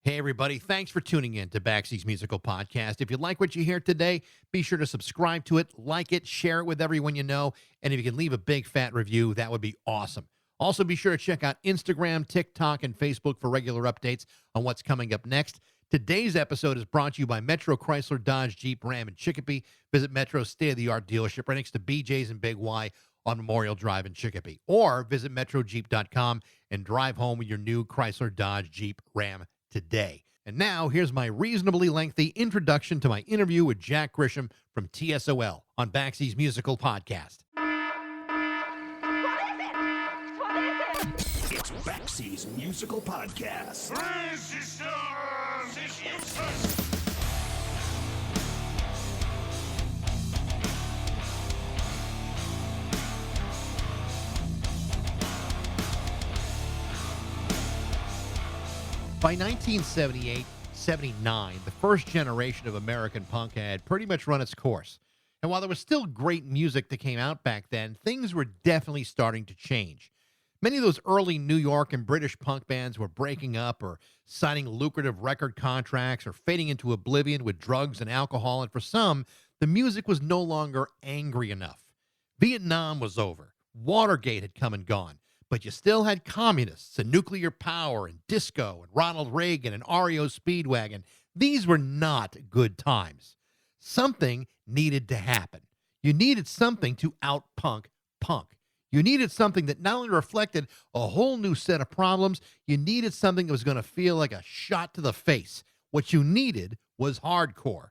Hey, everybody. Thanks for tuning in to Baxie's Musical Podcast. If you like what you hear today, be sure to subscribe to it, like it, share it with everyone you know, and if you can leave a big fat review, that would be awesome. Also, be sure to check out Instagram, TikTok, and Facebook for regular updates on what's coming up next. Today's episode is brought to you by Metro Chrysler, Dodge, Jeep, Ram, and Chicopee. Visit Metro's state-of-the-art dealership right next to BJ's and Big Y on Memorial Drive in Chicopee. Or visit MetroJeep.com and drive home with your new Chrysler, Dodge, Jeep, Ram today. And now, here's my reasonably lengthy introduction to my interview with Jack Grisham from TSOL on Baxie's Musical Podcast. It's Baxie's Musical Podcast. By 1978, 79, the first generation of American punk had pretty much run its course. And while there was still great music that came out back then, things were definitely starting to change. Many of those early New York and British punk bands were breaking up or signing lucrative record contracts or fading into oblivion with drugs and alcohol, and for some, the music was no longer angry enough. Vietnam was over. Watergate had come and gone. But you still had communists and nuclear power and disco and Ronald Reagan and REO Speedwagon. These were not good times. Something needed to happen. You needed something to out-punk punk. You needed something that not only reflected a whole new set of problems, you needed something that was going to feel like a shot to the face. What you needed was hardcore.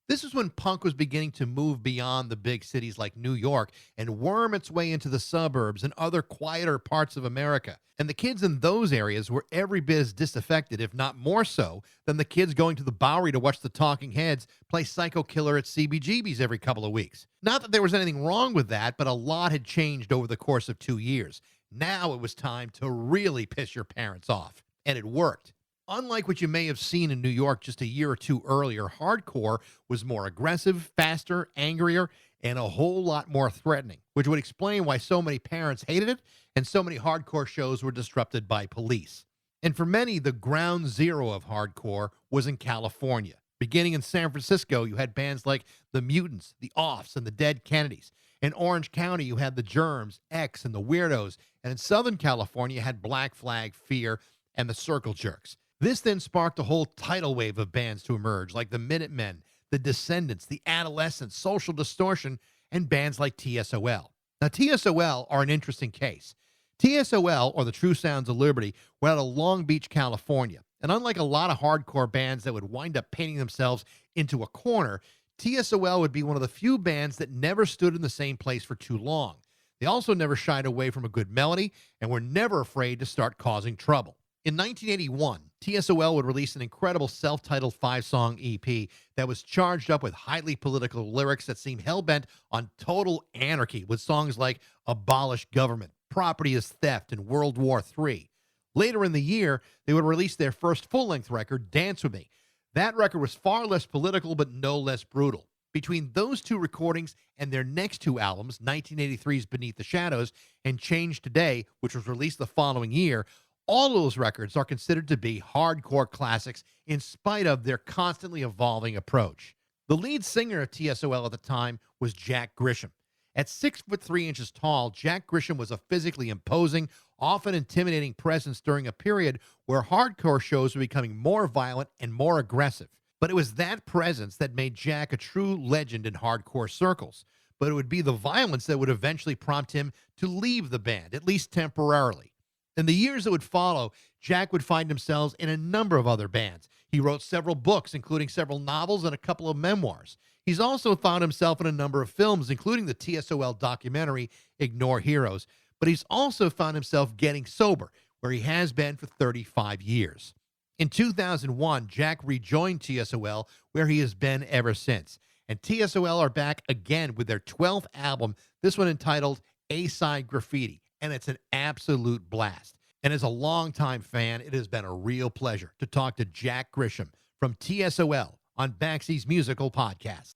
This is when punk was beginning to move beyond the big cities like New York and worm its way into the suburbs and other quieter parts of America. And the kids in those areas were every bit as disaffected, if not more so, than the kids going to the Bowery to watch the Talking Heads play Psycho Killer at CBGB's every couple of weeks. Not that there was anything wrong with that, but a lot had changed over the course of 2 years. Now it was time to really piss your parents off. And it worked. Unlike what you may have seen in New York just a year or two earlier, hardcore was more aggressive, faster, angrier, and a whole lot more threatening, which would explain why so many parents hated it and so many hardcore shows were disrupted by police. And for many, the ground zero of hardcore was in California. Beginning in San Francisco, you had bands like The Mutants, The Offs, and The Dead Kennedys. In Orange County, you had The Germs, X, and The Weirdos. And in Southern California, you had Black Flag, Fear, and The Circle Jerks. This then sparked a whole tidal wave of bands to emerge, like the Minutemen, the Descendants, the Adolescents, Social Distortion, and bands like TSOL. Now, TSOL are an interesting case. TSOL, or the True Sounds of Liberty, were out of Long Beach, California. And unlike a lot of hardcore bands that would wind up painting themselves into a corner, TSOL would be one of the few bands that never stood in the same place for too long. They also never shied away from a good melody and were never afraid to start causing trouble. In 1981, TSOL would release an incredible self-titled 5-song EP that was charged up with highly political lyrics that seemed hell-bent on total anarchy, with songs like Abolish Government, Property is Theft, and World War III. Later in the year, they would release their first full-length record, Dance With Me. That record was far less political, but no less brutal. Between those two recordings and their next two albums, 1983's Beneath the Shadows and Change Today, which was released the following year, all those records are considered to be hardcore classics in spite of their constantly evolving approach. The lead singer of TSOL at the time was Jack Grisham. At 6'3" tall, Jack Grisham was a physically imposing, often intimidating presence during a period where hardcore shows were becoming more violent and more aggressive. But it was that presence that made Jack a true legend in hardcore circles. But it would be the violence that would eventually prompt him to leave the band, at least temporarily. In the years that would follow, Jack would find himself in a number of other bands. He wrote several books, including several novels and a couple of memoirs. He's also found himself in a number of films, including the TSOL documentary, Ignore Heroes. But he's also found himself getting sober, where he has been for 35 years. In 2001, Jack rejoined TSOL, where he has been ever since. And TSOL are back again with their 12th album, this one entitled A-Side Graffiti. And it's an absolute blast. And as a longtime fan, it has been a real pleasure to talk to Jack Grisham from TSOL on Baxie's Musical Podcast.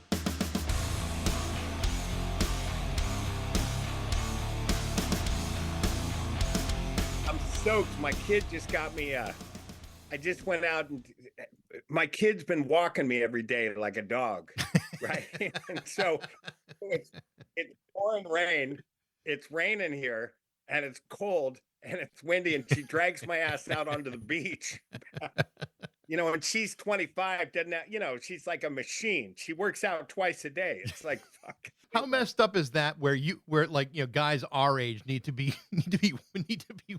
I'm stoked. My kid just got me a I just went out and my kid's been walking me every day like a dog, right? And so it's it's pouring rain. It's raining here, and it's cold, and it's windy, and she drags my ass out onto the beach. And she's 25, doesn't that, she's like a machine. She works out twice a day. It's like fuck. How messed up is that? Where like guys our age need to be need to be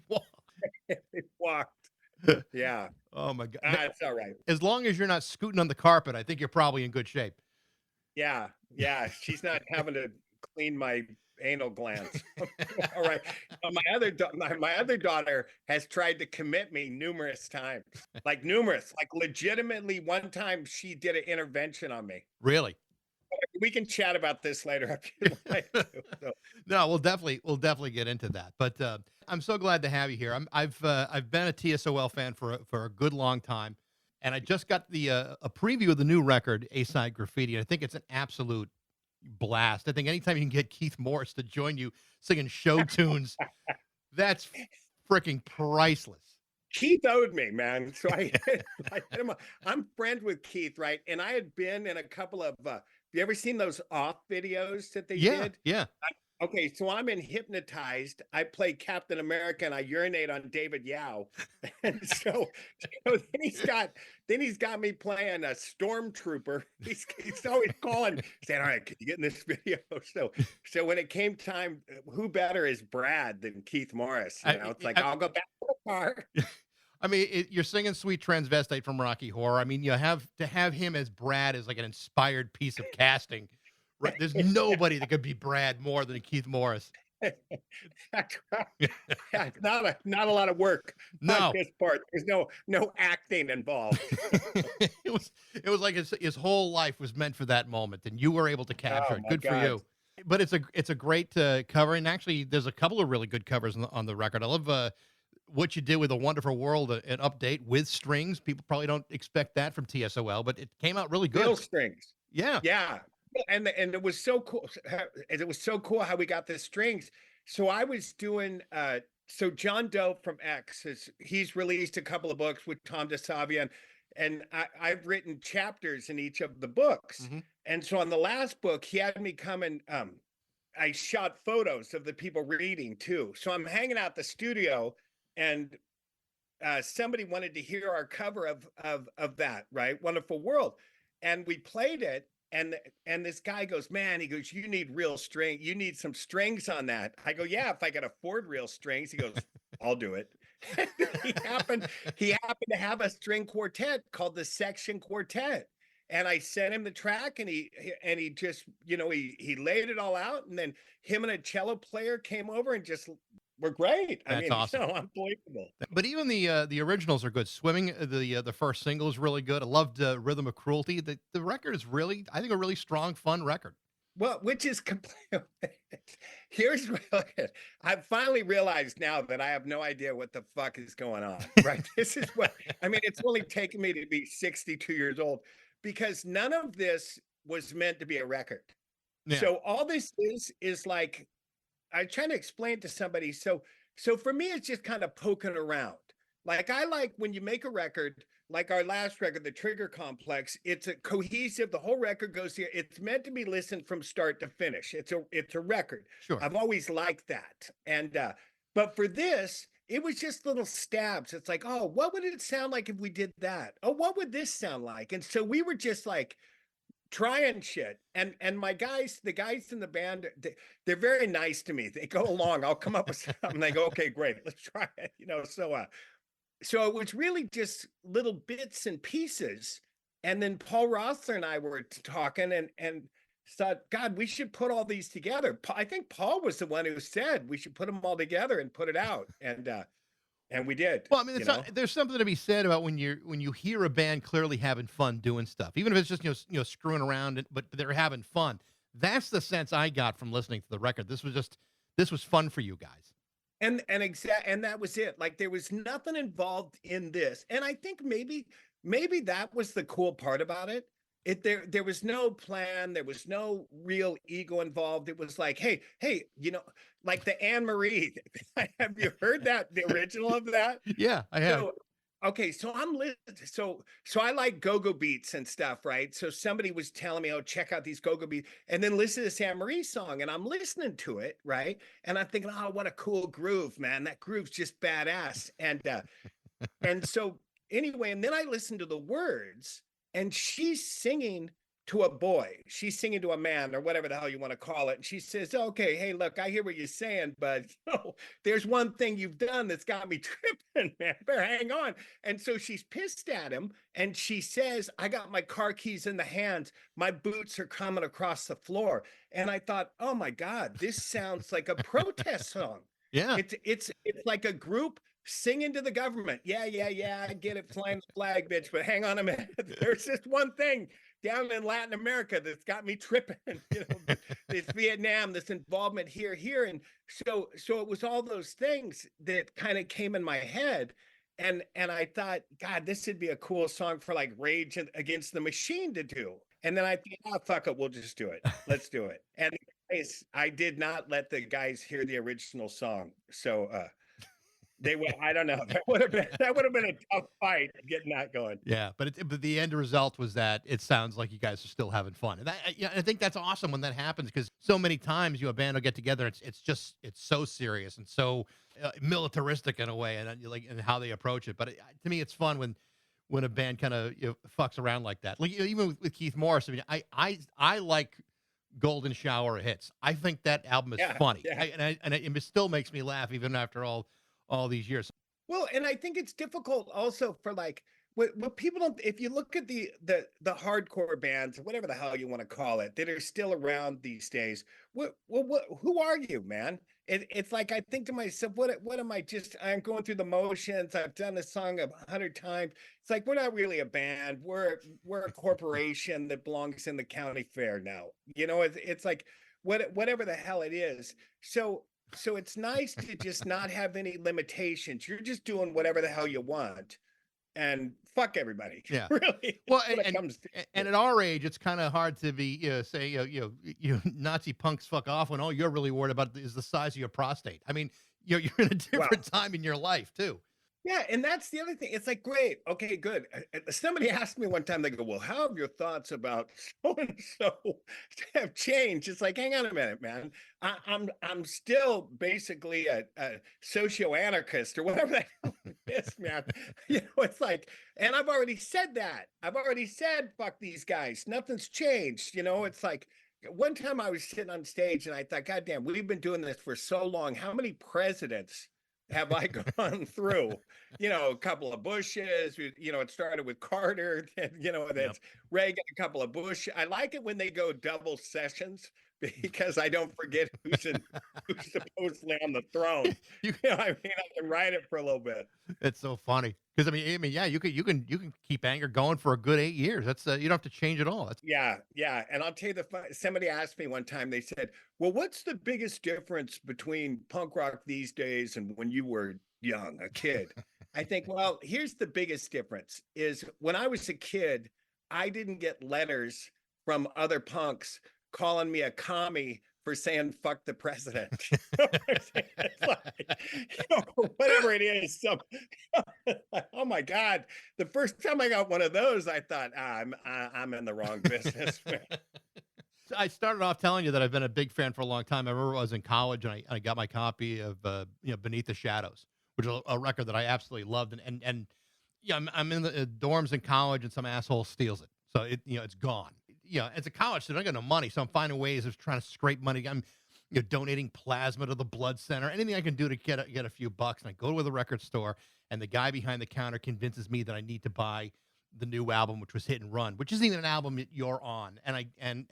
Walked. Yeah. Oh my God! It's all right. As long as you're not scooting on the carpet, I think you're probably in good shape. Yeah. She's not having to clean my anal glands. All right. My other daughter has tried to commit me numerous times, like legitimately. One time she did an intervention on me. Really? We can chat about this later if you like to. So. No, we'll definitely get into that. But I'm so glad to have you here. I've been a TSOL fan for a good long time, and I just got a preview of the new record, A-Side Graffiti. And I think it's an absolute blast. I think anytime you can get Keith Morris to join you singing show tunes, that's freaking priceless. Keith owed me, man. So I hit him up. I'm friends with Keith, right? And I had been in a couple of have you ever seen those off videos that they did? Yeah. Okay, so I'm in Hypnotized. I play Captain America and I urinate on David Yao. And so then he's got me playing a stormtrooper. He's always calling, saying, all right, can you get in this video? So when it came time, who better is Brad than Keith Morris? It's like, I'll go back to the car. I mean, you're singing Sweet Transvestite from Rocky Horror. I mean, you have to have him as Brad as like an inspired piece of casting. Right? There's nobody that could be Brad more than Keith Morris. Not a lot of work on his part. There's no acting involved. It was like his whole life was meant for that moment, and you were able to capture it. Good for you. But it's a great cover, and actually, there's a couple of really good covers on the record. I love what you did with A Wonderful World, an update with strings. People probably don't expect that from TSOL, but it came out really good. Real strings. Yeah. And it was so cool. It was so cool how we got the strings. So I was doing so John Doe from X he's released a couple of books with Tom DeSavia, and I've written chapters in each of the books. Mm-hmm. And so on the last book, he had me come and I shot photos of the people reading too. So I'm hanging out the studio, and somebody wanted to hear our cover of that, right? Wonderful World. And we played it. And this guy goes, man, he goes, you need real string. You need some strings on that. I go, yeah, if I can afford real strings. He goes, I'll do it. he happened to have a string quartet called the Section Quartet. And I sent him the track, and he just, he laid it all out. And then him and a cello player came over and just were great. That's awesome. Unbelievable. But even the originals are good. Swimming, the first single is really good. I loved Rhythm of Cruelty. The record is really, I think, a really strong, fun record. Well, which is complete. Here's what I've finally realized now that I have no idea what the fuck is going on. Right? This is what I mean. It's only taken me to be 62 years old, because none of this was meant to be a record. Yeah. So all this is like, I'm trying to explain to somebody. So for me, it's just kind of poking around. Like, I like when you make a record, like our last record, The Trigger Complex, it's a cohesive, the whole record goes here. It's meant to be listened from start to finish. It's a record. Sure. I've always liked that. And, but for this, it was just little stabs. It's like, oh, what would it sound like if we did that? Oh, what would this sound like? And so we were just like, trying shit, and the guys in the band, they're very nice to me. They go along. I'll come up with something. They go, okay, great, let's try it. So it was really just little bits and pieces. And then Paul Rossler and I were talking and thought, God, we should put all these together. I think Paul was the one who said we should put them all together and put it out. And we did. Well, I mean, there's something to be said about when you hear a band clearly having fun doing stuff, even if it's just screwing around, but they're having fun. That's the sense I got from listening to the record. This was fun for you guys. And that was it. Like, there was nothing involved in this, and I think maybe that was the cool part about it. There was no plan. There was no real ego involved. It was like, hey, like the Anne Marie. Have you heard that? The original of that? Yeah, I have. Okay, so so I like go-go beats and stuff, right? So somebody was telling me, "Oh, check out these go-go beats," and then listen to Sam Marie song, and I'm listening to it, right? And I'm thinking, "Oh, what a cool groove, man! That groove's just badass." And so anyway, and then I listened to the words, and she's singing to a boy. She's singing to a man or whatever the hell you want to call it. And she says, "Okay, hey, look, I hear what you're saying, but there's one thing you've done that's got me tripping, man. Better hang on." And so she's pissed at him, and she says, "I got my car keys in the hands. My boots are coming across the floor." And I thought, "Oh my God, this sounds like a protest song." Yeah. It's like a group singing to the government. Yeah, yeah, yeah. I get it, flying the flag, bitch. But hang on a minute. There's just one thing down in Latin America that's got me tripping. This Vietnam, this involvement here, and so it was all those things that kind of came in my head. And I thought, God, this would be a cool song for like Rage Against the Machine to do. And then I thought, oh, fuck it, we'll just do it. Let's do it. And I did not let the guys hear the original song. So they would, I don't know. That would have been a tough fight getting that going. Yeah, but the end result was that it sounds like you guys are still having fun, and yeah, I think that's awesome when that happens because so many times a band will get together, it's so serious and so militaristic in a way, and like and how they approach it. But to me, it's fun when a band kind of fucks around like that. Like even with Keith Morris, I mean, I like Golden Shower hits. I think that album is Yeah, funny, yeah. and it still makes me laugh even after all these years. Well, and I think it's difficult also for like what people don't. If you look at the hardcore bands, whatever the hell you want to call it, that are still around these days, what who are you, man? It's like I think to myself, what am I? Just I'm going through the motions. I've done this song 100 times. It's like we're not really a band. We're a corporation that belongs in the county fair now. It's like whatever the hell it is. So it's nice to just not have any limitations. You're just doing whatever the hell you want, and fuck everybody. Yeah. Really. Well, That's what it comes to. and at our age, it's kind of hard to be say Nazi punks fuck off when all you're really worried about is the size of your prostate. I mean, you're in a Well, different time in your life too. yeah, and that's the other thing. It's like, great, okay, good. Somebody asked me one time, they go, "Well, how have your thoughts about so and so have changed?" It's like, hang on a minute, man. I'm still basically a socio-anarchist or whatever the hell it is, man. It's like, and I've already said that. I've already said, fuck these guys. Nothing's changed. It's like one time I was sitting on stage and I thought, God damn, we've been doing this for so long. How many presidents have I gone through? A couple of Bushes. It started with Carter, and Yep. that's Reagan, a couple of Bush. I like it when they go double sessions because I don't forget who's supposedly on the throne. You, I mean, I can ride it for a little bit. it's so funny because I mean, yeah, you can keep anger going for a good 8 years. That's you don't have to change at all. That's Yeah, yeah. And I'll tell you somebody asked me one time, they said, "Well, what's the biggest difference between punk rock these days and when you were young, a kid?" I think, well, here's the biggest difference is when I was a kid, I didn't get letters from other punks calling me a commie for saying fuck the president. It's like, whatever it is. So, oh my God. The first time I got one of those, I thought, I'm in the wrong business. I started off telling you that I've been a big fan for a long time. I remember I was in college and I got my copy of Beneath the Shadows, which is a record that I absolutely loved. And yeah, I'm in the dorms in college and some asshole steals it, so it's gone. As a college student, I got no money, so I'm finding ways of trying to scrape money. I'm donating plasma to the blood center, anything I can do to get a few bucks. And I go to the record store, and the guy behind the counter convinces me that I need to buy the new album, which was Hit and Run, which isn't even an album that you're on. And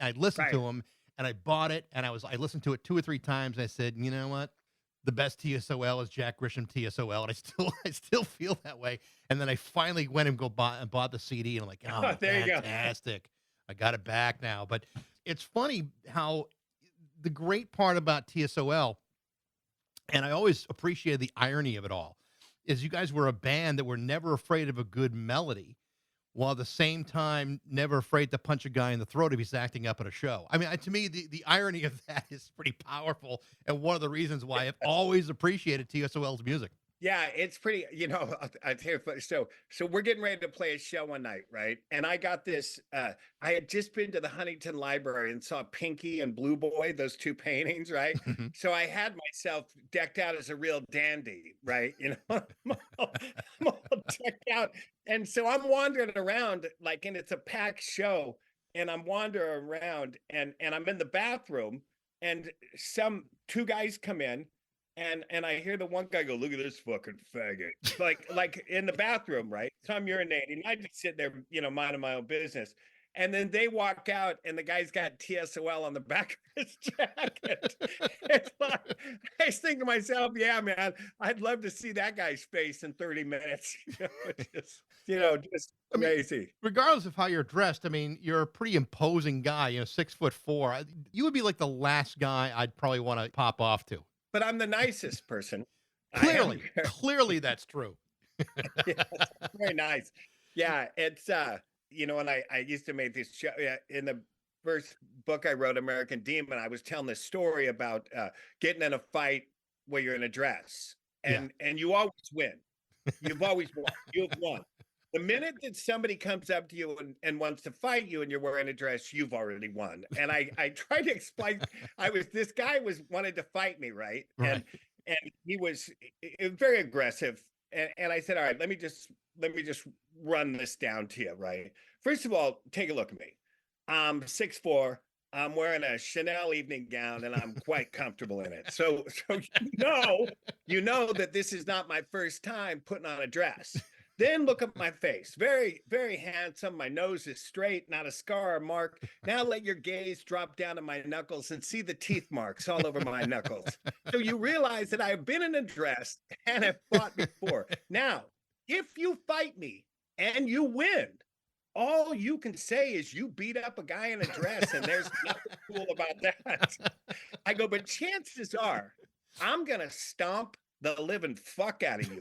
I listened Right. to him, and I bought it, and I listened to it 2 or 3 times. And I said, you know what? The best TSOL is Jack Grisham TSOL, and I still feel that way. And then I finally went and bought the CD, and I'm like, oh, There you go. fantastic! I got it back now. But it's funny how the great part about TSOL, and I always appreciated the irony of it all, is you guys were a band that were never afraid of a good melody, while at the same time never afraid to punch a guy in the throat if he's acting up at a show. I mean, to me, the irony of that is pretty powerful, and one of the reasons why I've always appreciated TSOL's music. Yeah, it's pretty, I tell you, so we're getting ready to play a show one night, right? And I got this, I had just been to the Huntington Library and saw Pinky and Blue Boy, those two paintings, right? Mhm. So I had myself decked out as a real dandy, right? I'm all decked out. And so I'm wandering around like, and it's a packed show, and I'm wandering around and I'm in the bathroom, and some two guys come in, and I hear the one guy go, "Look at this fucking faggot," like in the bathroom, right? So I'm urinating. I just sit there, minding my own business. And then they walk out, and the guy's got TSOL on the back of his jacket. It's like, I just think to myself, yeah, man, I'd love to see that guy's face in 30 minutes. Just I mean, crazy. regardless of how you're dressed, I mean, you're a pretty imposing guy, 6'4". You would be like the last guy I'd probably want to pop off to. But I'm the nicest person. I am. Clearly that's true. Yes, very nice. Yeah, it's and I used to make this show, yeah, in the first book I wrote, American Demon. I was telling this story about getting in a fight where you're in a dress, Yeah. and you always win. You've always won. You've won. The minute that somebody comes up to you and wants to fight you and you're wearing a dress, you've already won. And I tried to explain, this guy wanted to fight me, right? Right. And he was very aggressive. And I said, all right, let me just run this down to you, right? First of all, take a look at me. I'm 6'4". I'm wearing a Chanel evening gown, and I'm quite comfortable in it. So that this is not my first time putting on a dress. Then look at my face. Very, very handsome. My nose is straight, not a scar or mark. Now let your gaze drop down to my knuckles and see the teeth marks all over my knuckles. So you realize that I've been in a dress and have fought before. Now, if you fight me and you win, all you can say is you beat up a guy in a dress, and there's nothing cool about that. I go, but chances are I'm going to stomp the living fuck out of you.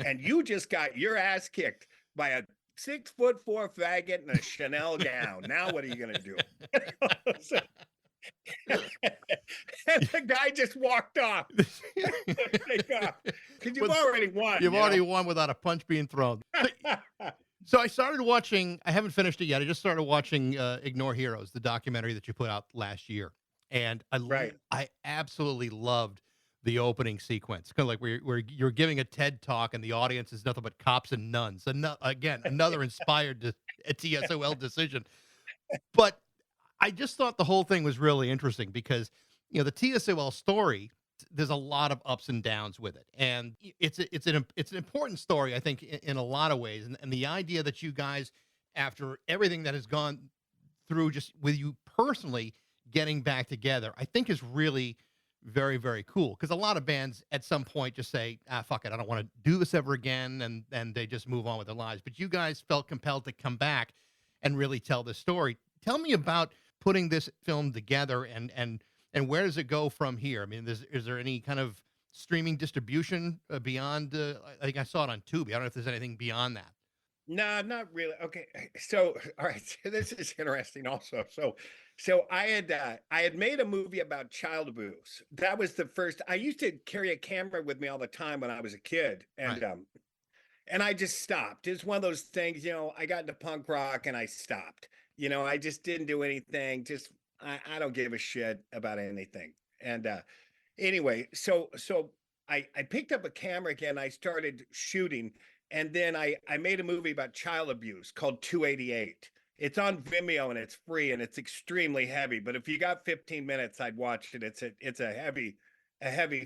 And you just got your ass kicked by a 6'4" faggot in a Chanel gown. Now what are you going to do? And the guy just walked off. Because you've already won. You've already won without a punch being thrown. So I started watching, I haven't finished it yet. I just started watching Ignore Heroes, the documentary that you put out last year. And I absolutely loved the opening sequence. Kind of like where you're giving a TED talk and the audience is nothing but cops and nuns. And again, another inspired TSOL decision. But I just thought the whole thing was really interesting because, the TSOL story, there's a lot of ups and downs with it. And it's an important story, I think, in a lot of ways. And the idea that you guys, after everything that has gone through just with you personally getting back together, I think is really very, very cool. Because a lot of bands at some point just say, fuck it, I don't want to do this ever again. And they just move on with their lives. But you guys felt compelled to come back and really tell this story. Tell me about putting this film together and where does it go from here? I mean, is there any kind of streaming distribution beyond? I think I saw it on Tubi. I don't know if there's anything beyond that. No, not really. Okay, so all right, so this is interesting. Also, so I had made a movie about child abuse. That was the first. I used to carry a camera with me all the time when I was a kid, and Right. and I just stopped. It's one of those things, I got into punk rock and I stopped. I just didn't do anything. Just I don't give a shit about anything. And anyway, so I picked up a camera again. I started shooting, and then I made a movie about child abuse called 288. It's on Vimeo and it's free and it's extremely heavy. But if you got 15 minutes, I'd watch it. It's a heavy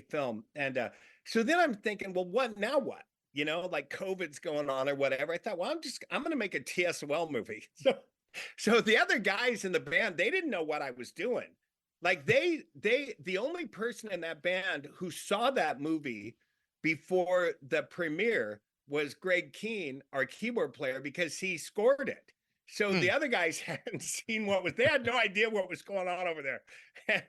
film. And so then I'm thinking, well, what now? What? Like COVID's going on or whatever. I thought, well, I'm going to make a TSOL movie. So the other guys in the band, they didn't know what I was doing. Like the only person in that band who saw that movie before the premiere was Greg Keane, our keyboard player, because he scored it. So Hmm. the other guys hadn't seen they had no idea what was going on over there.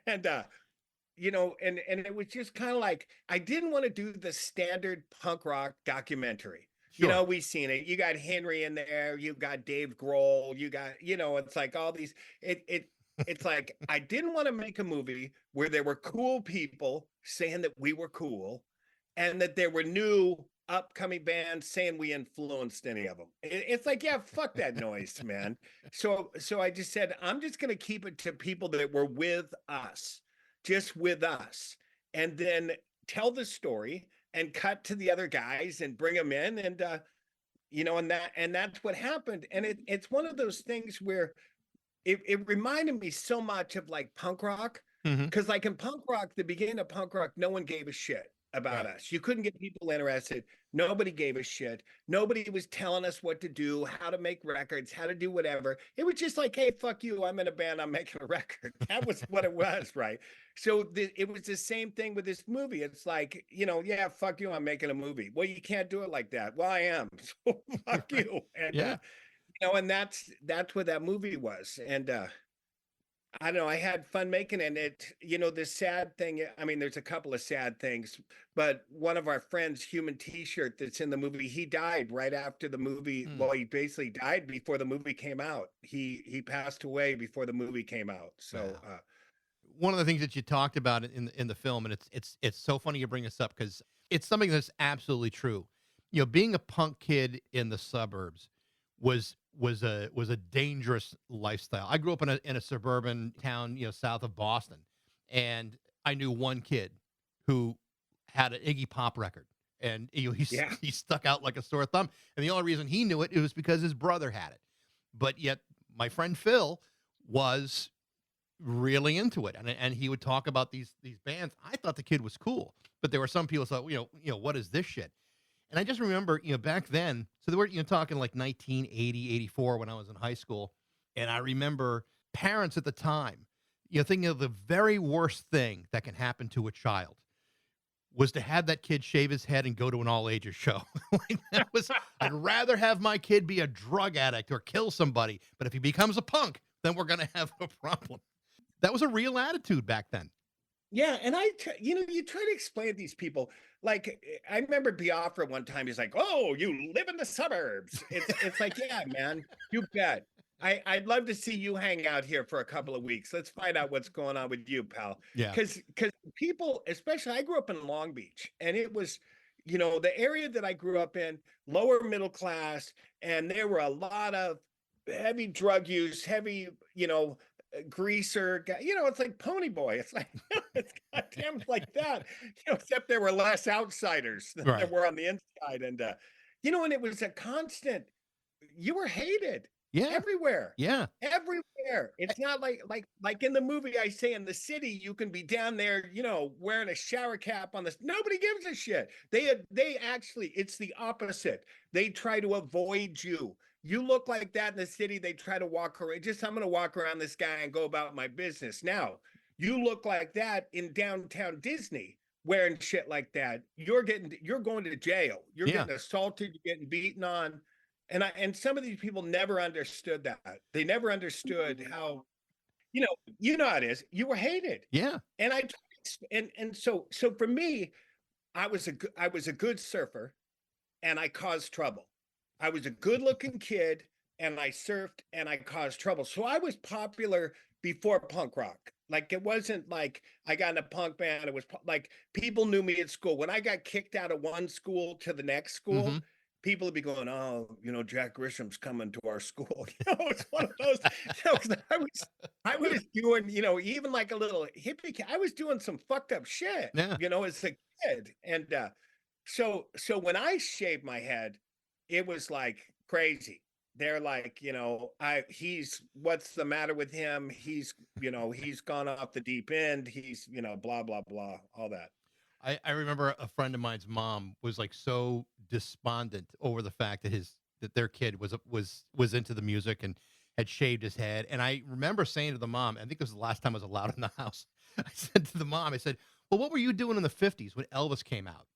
And and it was just kind of like, I didn't want to do the standard punk rock documentary. Sure. We've seen it. You got Henry in there, you got Dave Grohl, you got, it's like all these, it's like, I didn't want to make a movie where there were cool people saying that we were cool. and that there were new upcoming bands saying we influenced any of them. It's like, yeah, fuck that noise, man. So I just said, I'm just going to keep it to people that were with us, just with us, and then tell the story and cut to the other guys and bring them in. And, and that's what happened. And it's one of those things where it reminded me so much of like punk rock. Mhm. Because like in punk rock, the beginning of punk rock, no one gave a shit about Right. us. You couldn't get people interested. Nobody gave a shit. Nobody was telling us what to do, how to make records, how to do whatever. It was just like, hey, fuck you. I'm in a band. I'm making a record. That was what it was, right? So it was the same thing with this movie. It's like, yeah, fuck you. I'm making a movie. Well, you can't do it like that. Well, I am. So fuck Right. you. And Yeah. and that's what that movie was. And I don't know. I had fun making it. The sad thing, I mean, there's a couple of sad things, but one of our friends, Human T-shirt that's in the movie, he died right after the movie. Mm. Well, he basically died before the movie came out. He passed away before the movie came out. So, Wow. One of the things that you talked about in the film, and it's so funny you bring this up because it's something that's absolutely true. Being a punk kid in the suburbs was a dangerous lifestyle. I grew up in a suburban town, south of Boston, and I knew one kid who had an Iggy Pop record, and yeah. he stuck out like a sore thumb. And the only reason he knew it was because his brother had it. But yet, my friend Phil was really into it, and he would talk about these bands. I thought the kid was cool, but there were some people who thought, what is this shit? And I just remember, back then, so they were, talking like 1980, 84 when I was in high school. And I remember parents at the time, thinking of the very worst thing that can happen to a child was to have that kid shave his head and go to an all ages show. I'd rather have my kid be a drug addict or kill somebody. But if he becomes a punk, then we're going to have a problem. That was a real attitude back then. Yeah, and you try to explain to these people. Like, I remember Biafra one time. He's like, "Oh, you live in the suburbs." It's like, yeah, man, you bet. I'd love to see you hang out here for a couple of weeks. Let's find out what's going on with you, pal. Yeah. Because people, especially, I grew up in Long Beach, and it was, the area that I grew up in, lower middle class, and there were a lot of heavy drug use, heavy, greaser guy. It's like Pony Boy. It's like it's goddamn like that. Except there were less outsiders than there Right. were on the inside, and and it was a constant. You were hated Yeah. everywhere. Yeah. Everywhere. It's not like in the movie I say in the city, you can be down there, wearing a shower cap on this. Nobody gives a shit. They actually, it's the opposite. They try to avoid you. You look like that in the city, they try to walk around. I'm going to walk around this guy and go about my business. Now, you look like that in downtown Disney, wearing shit like that. You're going to jail. You're Yeah. getting assaulted, you're getting beaten on. And some of these people never understood that. They never understood how, how it is. You were hated. Yeah. And so for me, I was a good surfer, and I caused trouble. I was a good-looking kid, and I surfed, and I caused trouble. So I was popular before punk rock. Like, it wasn't like I got in a punk band. It was like people knew me at school. When I got kicked out of one school to the next school, Mhm. people would be going, "Oh, Jack Grisham's coming to our school." It's one of those. 'Cause I was doing, even like a little hippie kid. I was doing some fucked up shit, Yeah. as a kid. And so when I shaved my head, it was like crazy. They're like, what's the matter with him? He's gone off the deep end. He's, blah, blah, blah, all that. I remember a friend of mine's mom was like so despondent over the fact that their kid was into the music and had shaved his head. And I remember saying to the mom, I think this was the last time I was allowed in the house. I said to the mom, I said, "Well, what were you doing in the 50s when Elvis came out?"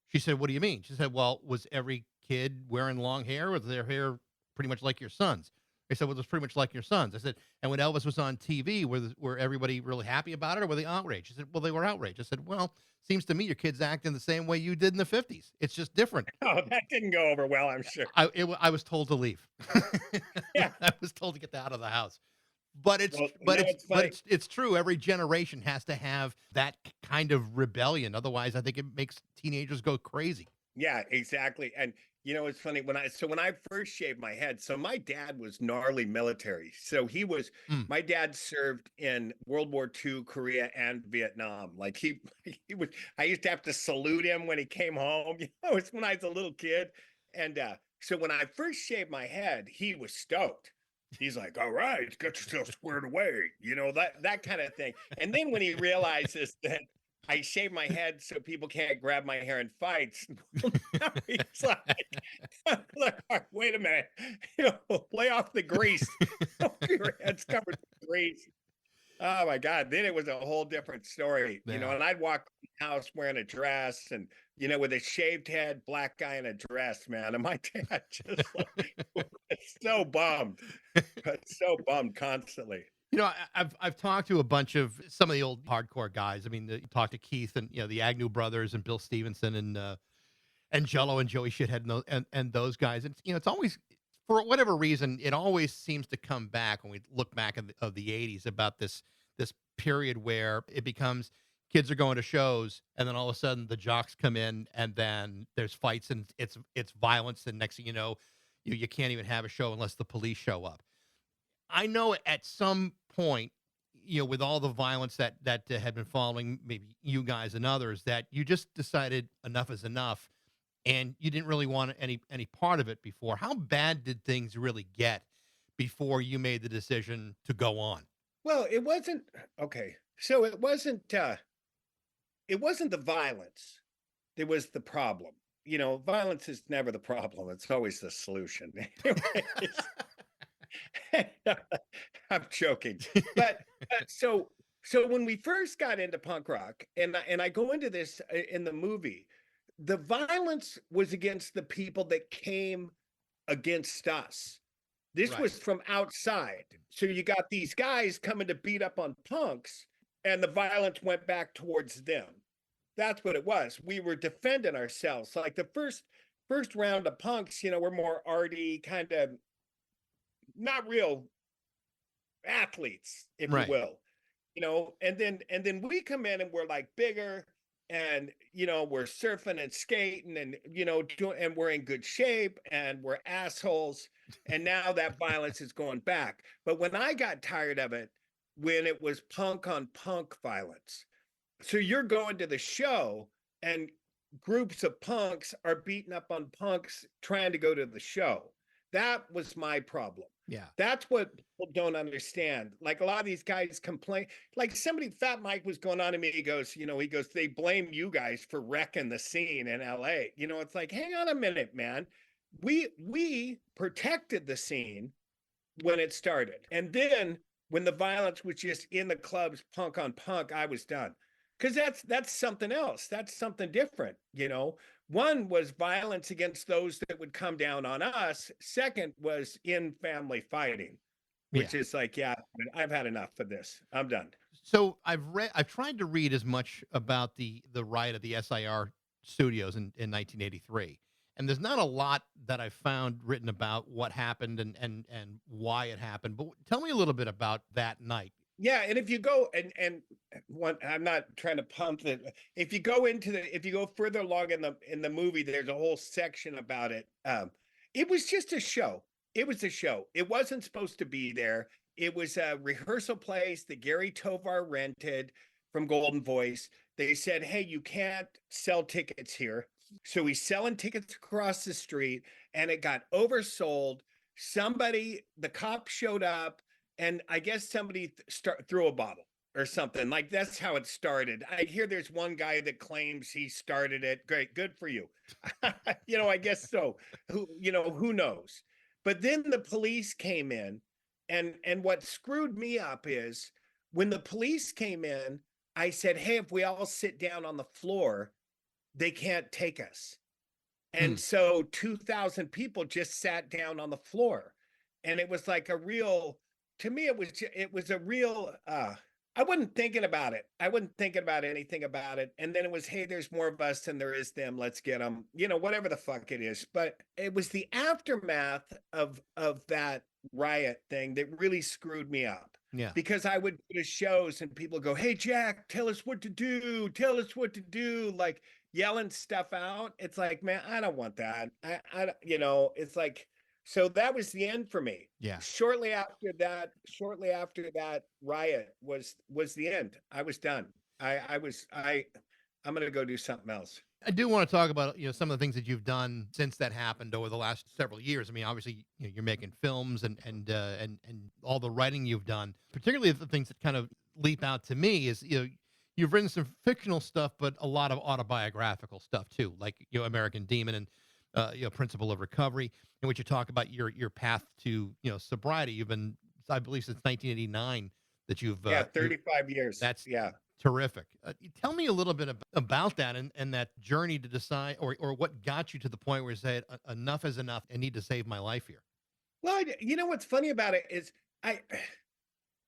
She said, "What do you mean?" She said, "Well, was every kid wearing long hair? Was their hair pretty much like your son's?" I said, "Well, it was pretty much like your son's." I said, "And when Elvis was on TV, were everybody really happy about it, or were they outraged?" She said, "Well, they were outraged." I said, "Well, seems to me your kid's acting the same way you did in the 50s. It's just different." Oh, that didn't go over well, I'm sure. I was told to leave. Yeah. I was told to get out of the house. but it's Well, but it's it's but funny. it's true. Every generation has to have that kind of rebellion. Otherwise, I think it makes teenagers go crazy. Yeah, exactly. And it's funny when I first shaved my head. So my dad was gnarly military. So Mm. my dad served in World War II, Korea, and Vietnam. Like he was. I used to have to salute him when he came home. It's when I was a little kid. And so when I first shaved my head, he was stoked. He's like, "All right, get yourself squared away," that kind of thing. And then when he realizes that I shave my head so people can't grab my hair in fights. Now he's like, wait a minute, lay off the grease. Your head's covered with grease. Oh my God. Then it was a whole different story, Yeah. and I'd walk in the house wearing a dress and, with a shaved head, black guy in a dress, man. And my dad just like, was so bummed constantly. I've talked to a bunch of some of the old hardcore guys. I mean, you talk to Keith and the Agnew brothers and Bill Stevenson and Jello and Joey Shithead and those guys. And it's always for whatever reason it always seems to come back when we look back of the '80s about this period where it becomes kids are going to shows and then all of a sudden the jocks come in and then there's fights and it's violence and next thing you know you can't even have a show unless the police show up. I know at some point, with all the violence that had been following maybe you guys and others, that you just decided enough is enough, and you didn't really want any part of it before. How bad did things really get before you made the decision to go on? Well, it wasn't okay. So it wasn't the violence. It was the problem. Violence is never the problem. It's always the solution. Anyways, I'm joking. But so when we first got into punk rock, and I go into this in the movie, the violence was against the people that came against us. This Right. was from outside. So you got these guys coming to beat up on punks, and the violence went back towards them. That's what it was. We were defending ourselves. Like the first round of punks, were more arty, kind of not real athletes, if you Right. will. And then we come in and we're like bigger, and we're surfing and skating and and we're in good shape and we're assholes, and now that violence is going back. But when I got tired of it, when it was punk on punk violence, so you're going to the show and groups of punks are beating up on punks trying to go to the show. That was my problem. Yeah. That's what people don't understand. Like a lot of these guys complain. Like Fat Mike was going on to me. He goes, they blame you guys for wrecking the scene in LA. It's like, hang on a minute, man. We protected the scene when it started. And then when the violence was just in the clubs, punk on punk, I was done. Because that's something else. That's something different. One was violence against those that would come down on us. Second was in family fighting, Yeah. which is like, yeah, I've had enough of this. I'm done. So I've tried to read as much about the riot of the SIR studios in 1983. And there's not a lot that I've found written about what happened and why it happened. But tell me a little bit about that night. Yeah, and if you go and one, I'm not trying to pump it. If you go further along in the movie, there's a whole section about it. It was just a show. It was a show. It wasn't supposed to be there. It was a rehearsal place that Gary Tovar rented from Golden Voice. They said, "Hey, you can't sell tickets here." So he's selling tickets across the street, and it got oversold. The cop showed up, and I guess somebody threw a bottle or something. Like that's how it started. I hear there's one guy that claims he started it. Great, good for you. I guess so. Who knows? But then the police came in, and what screwed me up is when the police came in, I said, "Hey, if we all sit down on the floor, they can't take us." Hmm. And so 2,000 people just sat down on the floor. And it was like to me, it was a real, I wasn't thinking about it. I wasn't thinking about anything about it. And then it was, hey, there's more of us than there is them. Let's get them, whatever the fuck it is. But it was the aftermath of that riot thing that really screwed me up. Yeah. because I would go to shows and people go, "Hey Jack, tell us what to do. Tell us what to do." Like yelling stuff out. It's like, man, I don't want that. It's like, so that was the end for me. Yeah. Shortly after that riot was the end. I was done. I'm gonna go do something else. I do want to talk about some of the things that you've done since that happened over the last several years. I mean, obviously, you're making films and all the writing you've done. Particularly the things that kind of leap out to me is you've written some fictional stuff, but a lot of autobiographical stuff too, like American Demon and Principle of Recovery, in which you talk about your path to sobriety. You've been, I believe, since 1989 that you've Yeah, 35 years. that's Yeah. terrific. Tell me a little bit about that and that journey to decide, or what got you to the point where you said, enough is enough. I need to save my life here." Well, you know what's funny about it is I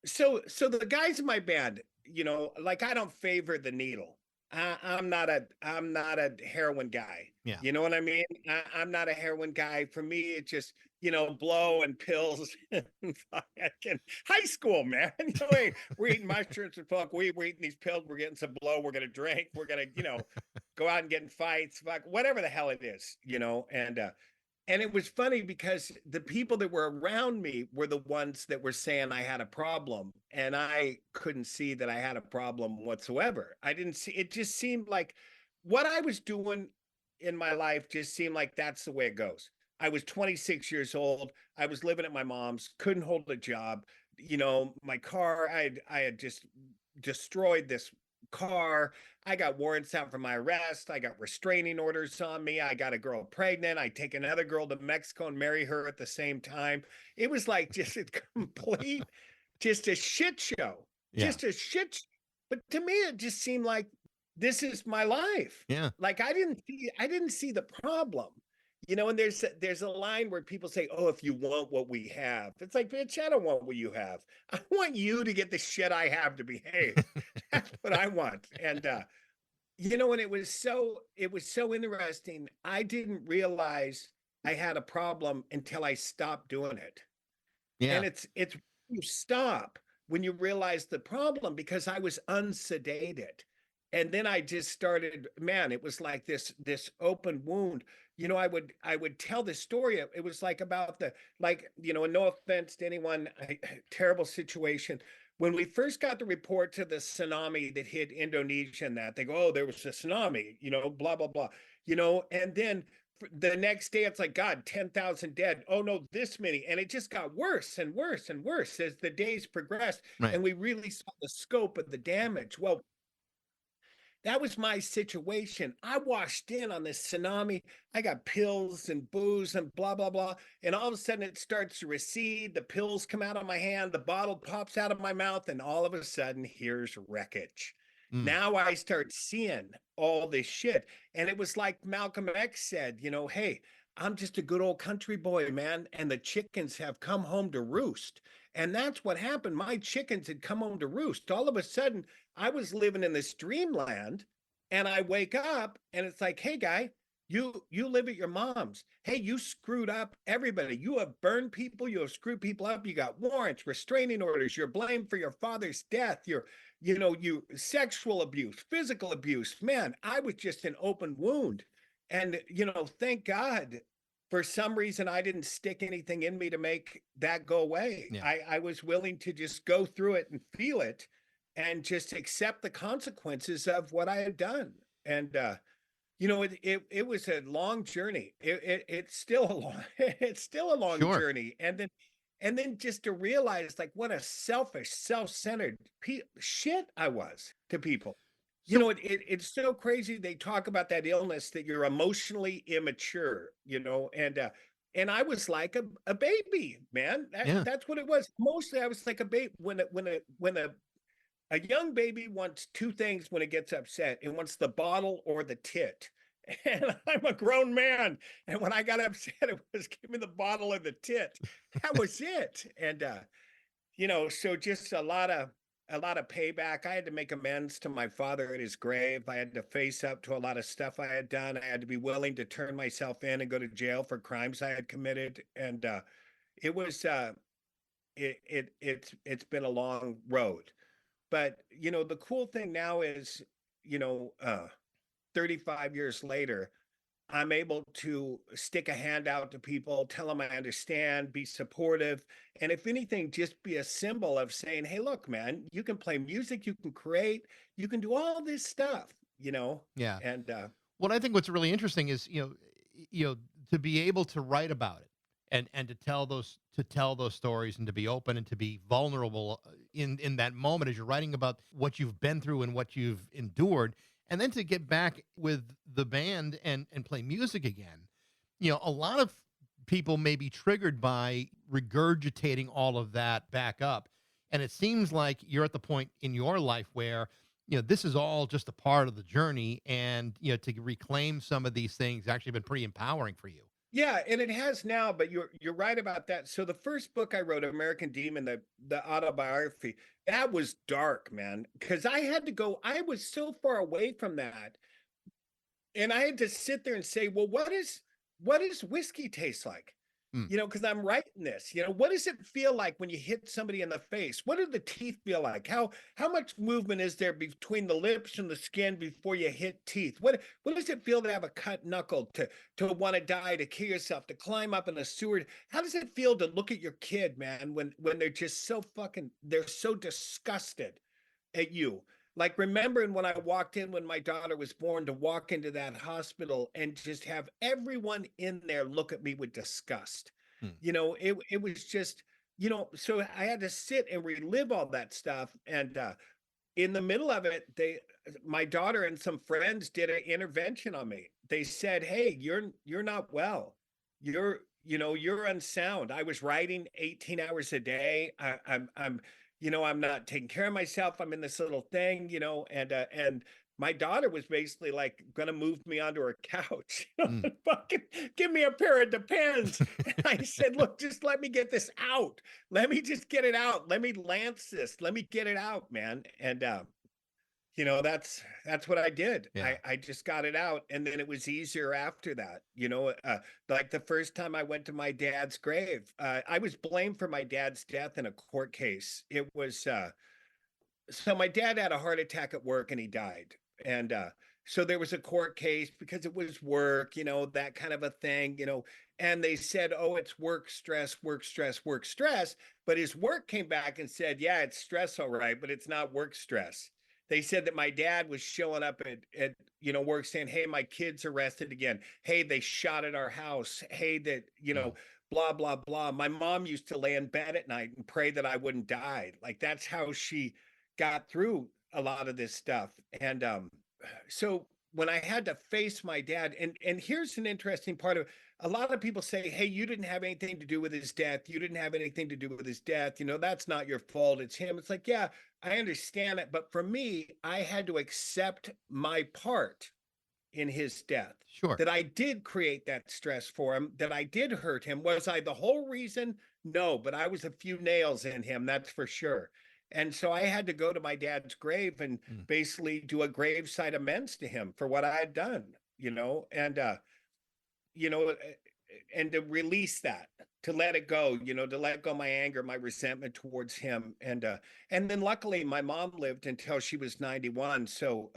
so the guys in my band, like I don't favor the needle. I'm not a heroin guy. Yeah. You know what I mean? I'm not a heroin guy. For me, it's just blow and pills. And fucking high school, man. Hey, we're eating mushrooms and fuck. We're eating these pills. We're getting some blow. We're gonna drink. We're gonna go out and get in fights. Fuck whatever the hell it is. And it was funny because the people that were around me were the ones that were saying I had a problem, and I couldn't see that I had a problem whatsoever. I didn't see it. Just seemed like what I was doing in my life just seemed like that's the way it goes. I was 26 years old. I was living at my mom's, couldn't hold a job. My car, I had just destroyed this car. I got warrants out for my arrest. I got restraining orders on me. I got a girl pregnant. I take another girl to Mexico and marry her at the same time. It was like just a complete, just a shit show. Yeah. Just a shit. But to me, it just seemed like this is my life. Yeah. Like I didn't see the problem. And there's a line where people say, "Oh, if you want what we have," it's like, bitch, I don't want what you have. I want you to get the shit I have to behave. That's what I want. And and it was so interesting. I didn't realize I had a problem until I stopped doing it. Yeah. And it's you stop when you realize the problem, because I was unsedated. And then I just started, man, it was like this open wound. I would tell this story. It was like about and no offense to anyone, terrible situation. When we first got the report to the tsunami that hit Indonesia, and that they go, "Oh, there was a tsunami," blah blah blah, and then the next day it's like, God, 10,000 dead. Oh no, this many. And it just got worse and worse and worse as the days progressed. Right. And we really saw the scope of the damage. Well, that was my situation. I washed in on this tsunami. I got pills and booze and blah, blah, blah. And all of a sudden it starts to recede. The pills come out of my hand. The bottle pops out of my mouth. And all of a sudden, here's wreckage. Mm. Now I start seeing all this shit. And it was like Malcolm X said, "Hey, I'm just a good old country boy, man. And the chickens have come home to roost." And that's what happened. My chickens had come home to roost. All of a sudden, I was living in this dreamland, and I wake up and it's like, "Hey guy, you live at your mom's. Hey, you screwed up everybody. You have burned people, you have screwed people up, you got warrants, restraining orders, you're blamed for your father's death, you sexual abuse, physical abuse." Man, I was just an open wound. And thank God for some reason I didn't stick anything in me to make that go away. Yeah. I was willing to just go through it and feel it and just accept the consequences of what I had done. And it was a long journey. It's still a long it's still a long Sure. journey. And then just to realize like what a selfish, self-centered shit I was to people. It's so crazy. They talk about that illness that you're emotionally immature, and I was like a baby, man. Yeah. That's what it was. Mostly I was like a baby. When a young baby wants two things when it gets upset. It wants the bottle or the tit. And I'm a grown man. And when I got upset, it was give me the bottle or the tit. That was it. And so just a lot of payback. I had to make amends to my father at his grave. I had to face up to a lot of stuff I had done. I had to be willing to turn myself in and go to jail for crimes I had committed. And it was it's been a long road. But the cool thing now is, you know, uh, 35 years later, I'm able to stick a hand out to people, tell them I understand, be supportive, and if anything, just be a symbol of saying, "Hey, look, man, you can play music, you can create, you can do all this stuff," Yeah. and What I think what's really interesting is, to be able to write about it and to tell those stories and to be open and to be vulnerable in that moment as you're writing about what you've been through and what you've endured, and then to get back with the band and play music again. A lot of people may be triggered by regurgitating all of that back up. And it seems like you're at the point in your life where, this is all just a part of the journey. And, to reclaim some of these things actually been pretty empowering for you. yeah, and it has now, but you're right about that. So the first book I wrote, American Demon, the autobiography, that was dark, man, because I was so far away from that, and I had to sit there and say, well, what does whiskey taste like? Mm. Because I'm writing this. What does it feel like when you hit somebody in the face? What do the teeth feel like? How much movement is there between the lips and the skin before you hit teeth? What does it feel to have a cut knuckle, to want to die, to kill yourself, to climb up in a sewer? How does it feel to look at your kid, man, when they're just they're so disgusted at you? Like remembering when I walked in when my daughter was born, to walk into that hospital and just have everyone in there look at me with disgust. Mm. It was just, so I had to sit and relive all that stuff. And in the middle of it, my daughter and some friends did an intervention on me. They said, "Hey, you're not well. You're unsound." I was writing 18 hours a day. I'm not taking care of myself. I'm in this little thing, and my daughter was basically like gonna move me onto her couch, Mm. fucking give me a pair of Depends. And I said, look, just let me get this out. Let me just get it out. Let me lance this. Let me get it out, man. And that's what I did. Yeah. I just got it out, and then it was easier after that. Like the first time I went to my dad's grave, I was blamed for my dad's death in a court case. It was so my dad had a heart attack at work and he died. And so there was a court case because it was work, that kind of a thing, and they said, "Oh, it's work stress, work stress, work stress." But his work came back and said, "Yeah, it's stress, all right, but it's not work stress." They said that my dad was showing up at work saying, "Hey, my kid's arrested again. Hey, they shot at our house. Hey, that, Mm. blah, blah, blah." My mom used to lay in bed at night and pray that I wouldn't die. Like that's how she got through a lot of this stuff. And so when I had to face my dad, and here's an interesting part of, a lot of people say, "Hey, you didn't have anything to do with his death. You didn't have anything to do with his death. That's not your fault. It's him." It's like, yeah, I understand it, but for me, I had to accept my part in his death. Sure. That I did create that stress for him, that I did hurt him. Was I the whole reason? No, but I was a few nails in him, that's for sure. And so I had to go to my dad's grave and Mm. basically do a graveside amends to him for what I had done, and you know, eh, and to release that, to let it go, to let go my anger, my resentment towards him. And then luckily my mom lived until she was 91. So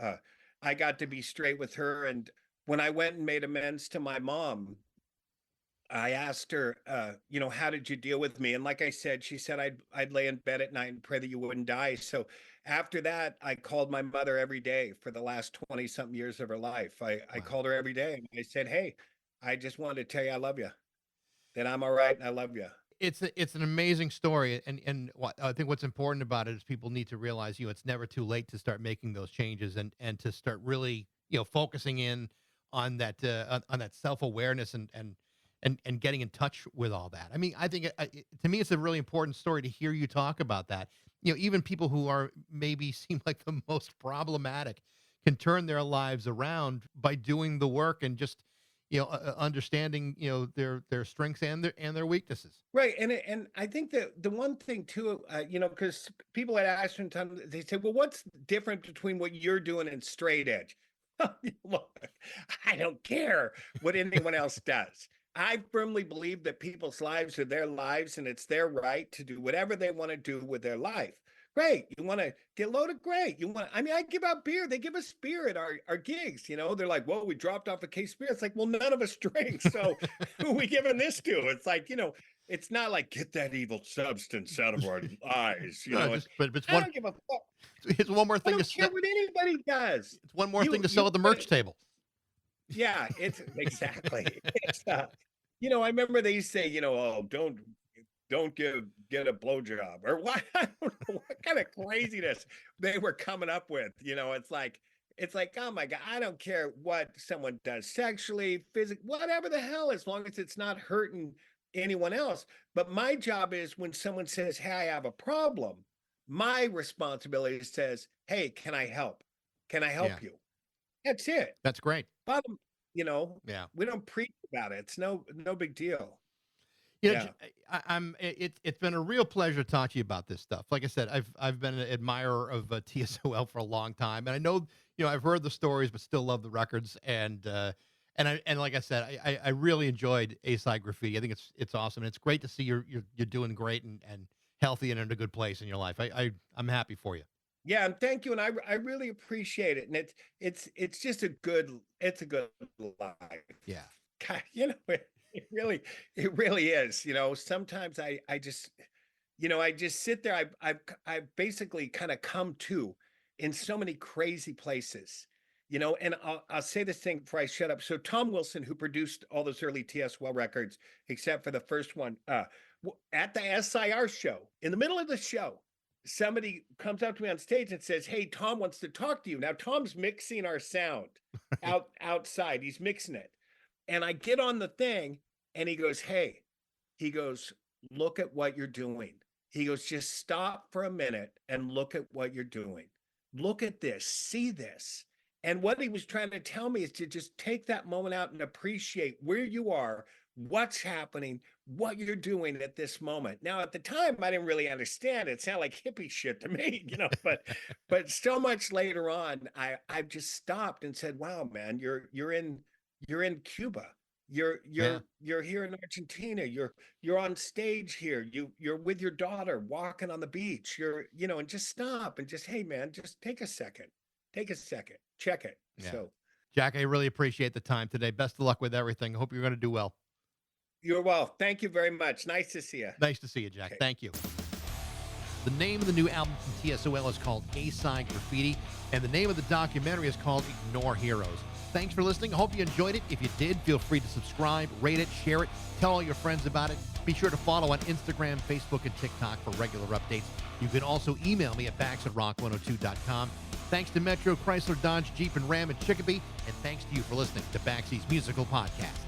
I got to be straight with her. And when I went and made amends to my mom, I asked her, "How did you deal with me?" And like I said, she said I'd lay in bed at night and pray that you wouldn't die. So after that, I called my mother every day for the last 20 something years of her life. I Wow. called her every day and I said, "Hey, I just wanted to tell you I love you, that I'm all right and I love you." It's an amazing story, and what I think what's important about it is people need to realize, it's never too late to start making those changes and to start really, focusing in on that on that self awareness and getting in touch with all that. I mean, I think to me, it's a really important story to hear you talk about that. Even people who are maybe seem like the most problematic can turn their lives around by doing the work and just understanding their strengths and their weaknesses. Right, and I think that the one thing too, because people had asked me time, they say, "Well, what's different between what you're doing and straight edge?" Look, I don't care what anyone else does. I firmly believe that people's lives are their lives and it's their right to do whatever they want to do with their life. Great. You want to get loaded? Great. I mean, I give out beer. They give us beer at our gigs. They're like, well, we dropped off a case of beer. It's like, well, none of us drink. So who are we giving this to? It's like, it's not like get that evil substance out of our eyes. No, but it's I one. don't give a fuck. It's one more I thing to don't care sell. what anybody does. It's one more You thing to you sell at the put merch table. Yeah, it's exactly. It's I remember they used to say, oh, don't get a blowjob or what? I don't know what kind of craziness they were coming up with. It's like, oh my God, I don't care what someone does sexually, physically, whatever the hell, as long as it's not hurting anyone else. But my job is when someone says, hey, I have a problem, my responsibility says, hey, can I help? Can I help Yeah. you? That's it. That's great. Bottom, Yeah. we don't preach about it. It's no big deal. Yeah. It's been a real pleasure to talk to you about this stuff. Like I said, I've been an admirer of TSOL for a long time, and I know I've heard the stories, but still love the records. And like I said, I really enjoyed A-Side Graffiti. I think it's awesome, and it's great to see you're doing great and healthy and in a good place in your life. I'm happy for you. Yeah, and thank you, and I really appreciate it. And it's just a good life. Yeah. God, it really is. Sometimes I just I just sit there. I've basically kind of come to in so many crazy places. And I'll say this thing before I shut up. So Tom Wilson, who produced all those early TSOL records, except for the first one, at the SIR show, in the middle of the show, somebody comes up to me on stage and says, hey, Tom wants to talk to you. Now, Tom's mixing our sound outside. He's mixing it. And I get on the thing and he goes, hey, look at what you're doing. He goes, just stop for a minute and look at what you're doing. Look at this, see this. And what he was trying to tell me is to just take that moment out and appreciate where you are, what's happening, what you're doing at this moment. Now, at the time, I didn't really understand. It sounded like hippie shit to me, but so much later on, I just stopped and said, wow, man, you're in Cuba. You're here in Argentina. You're on stage here. You're with your daughter walking on the beach. And just stop and just, hey man, just take a second, check it. Yeah. So Jack, I really appreciate the time today. Best of luck with everything. Hope you're going to do well. you're well. Thank you very much. Nice to see you. Nice to see you, Jack. Okay. Thank you. The name of the new album from TSOL is called A-Side Graffiti, and the name of the documentary is called Ignore Heroes. Thanks for listening. I hope you enjoyed it. If you did, feel free to subscribe, rate it, share it, tell all your friends about it. Be sure to follow on Instagram, Facebook, and TikTok for regular updates. You can also email me at bax@rock102.com. Thanks to Metro, Chrysler, Dodge, Jeep, and Ram in Chicopee, and thanks to you for listening to Baxie's Musical Podcast.